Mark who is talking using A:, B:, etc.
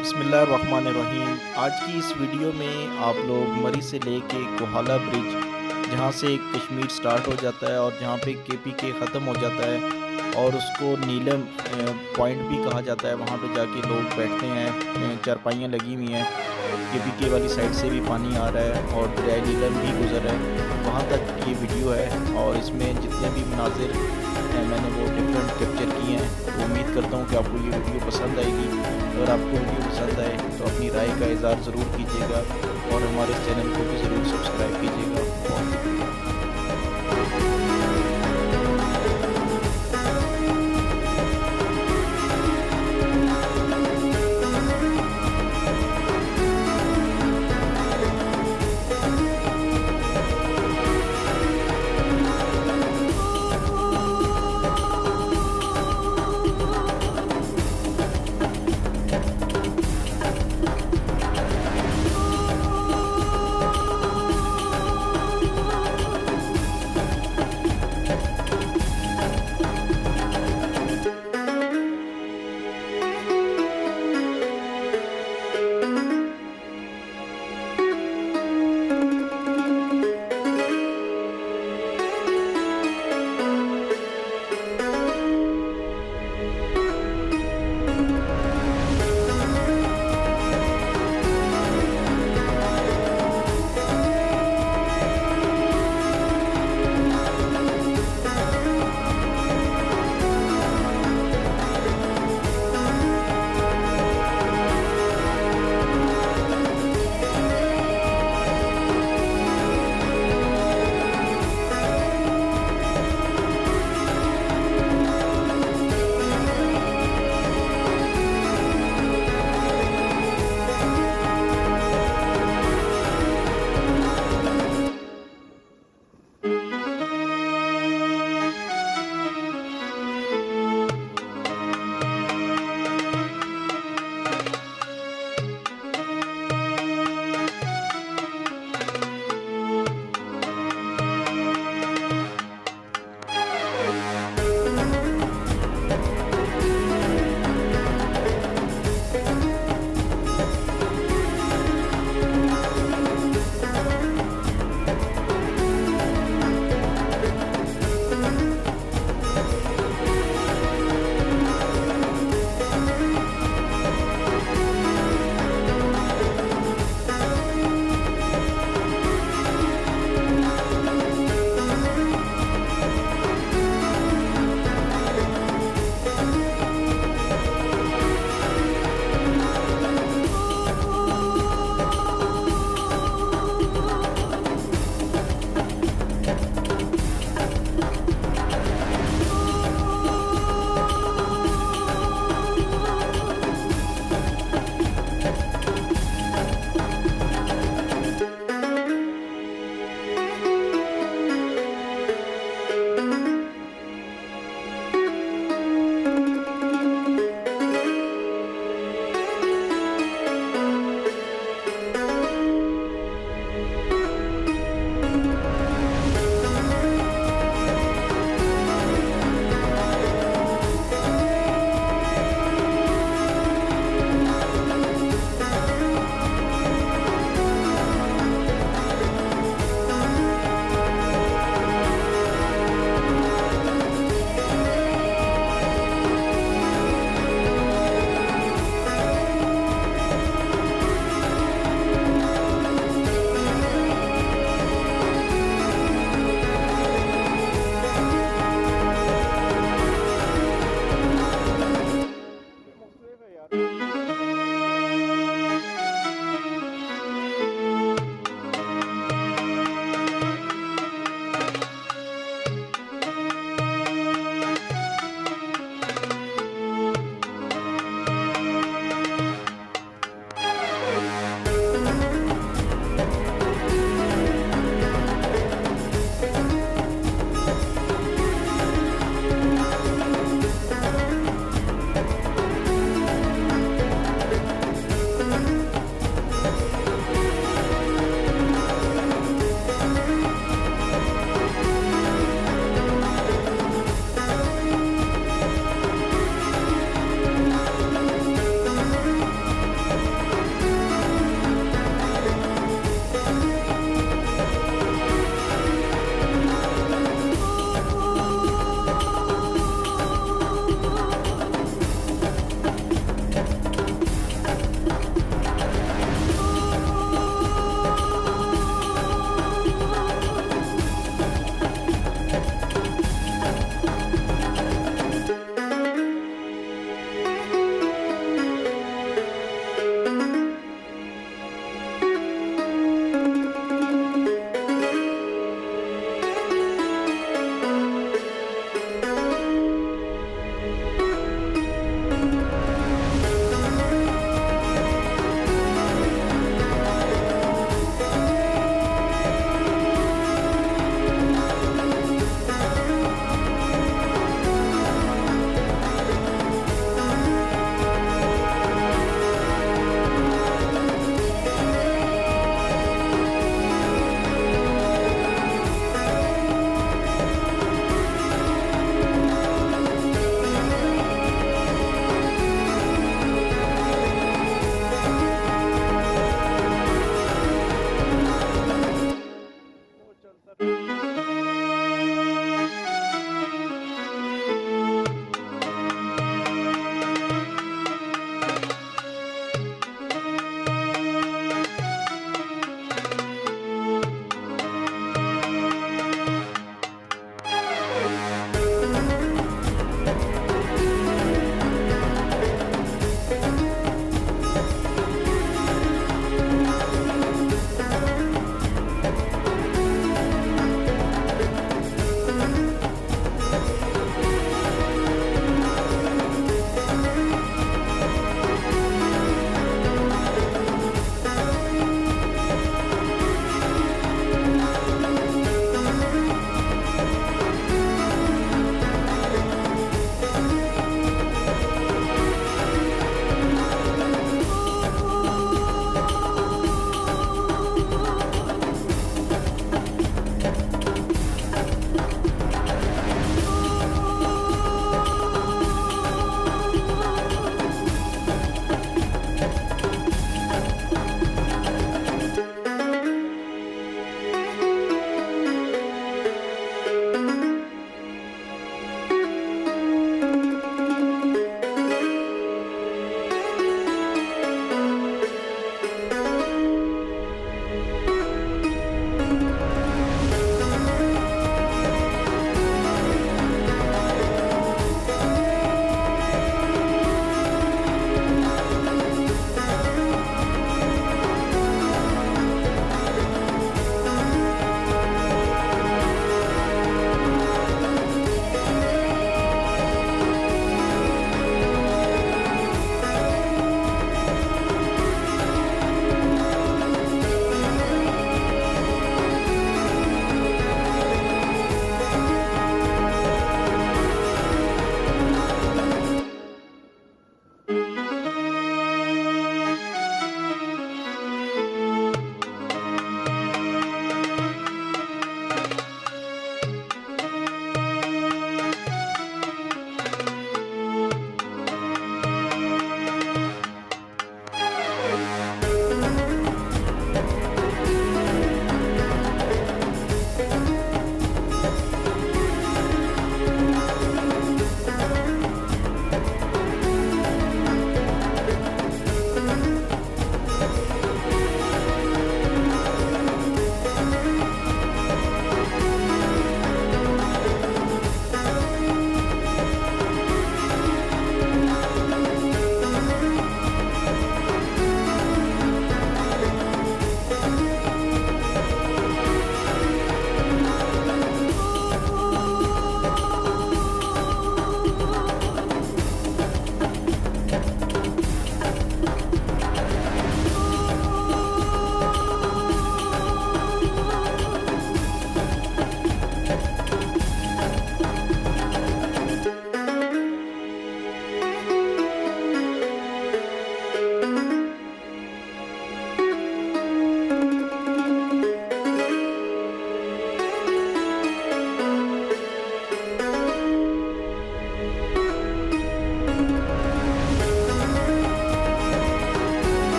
A: बिस्मिल्लाहिर्रहमानिर्रहीम। आज की इस वीडियो में आप लोग मरी से लेके कोहाला ब्रिज, जहाँ से कश्मीर स्टार्ट हो जाता है और जहाँ पे केपीके ख़त्म हो जाता है और उसको नीलम पॉइंट भी कहा जाता है, वहाँ पे जाके लोग बैठते हैं। चारपाइयाँ लगी हुई हैं, केपीके वाली साइड से भी पानी आ रहा है और दरियाए नीलम भी गुजर रहा है, वहाँ तक ये वीडियो है। और इसमें जितने भी मनाजिर मैंने वो डिफरेंट कैप्चर किए हैं, तो उम्मीद करता हूँ कि आपको ये वीडियो पसंद आएगी। अगर आपको वीडियो पसंद आए तो अपनी राय का इज़हार ज़रूर कीजिएगा और हमारे चैनल को भी ज़रूर सब्सक्राइब कीजिएगा। बहुत शुक्रिया।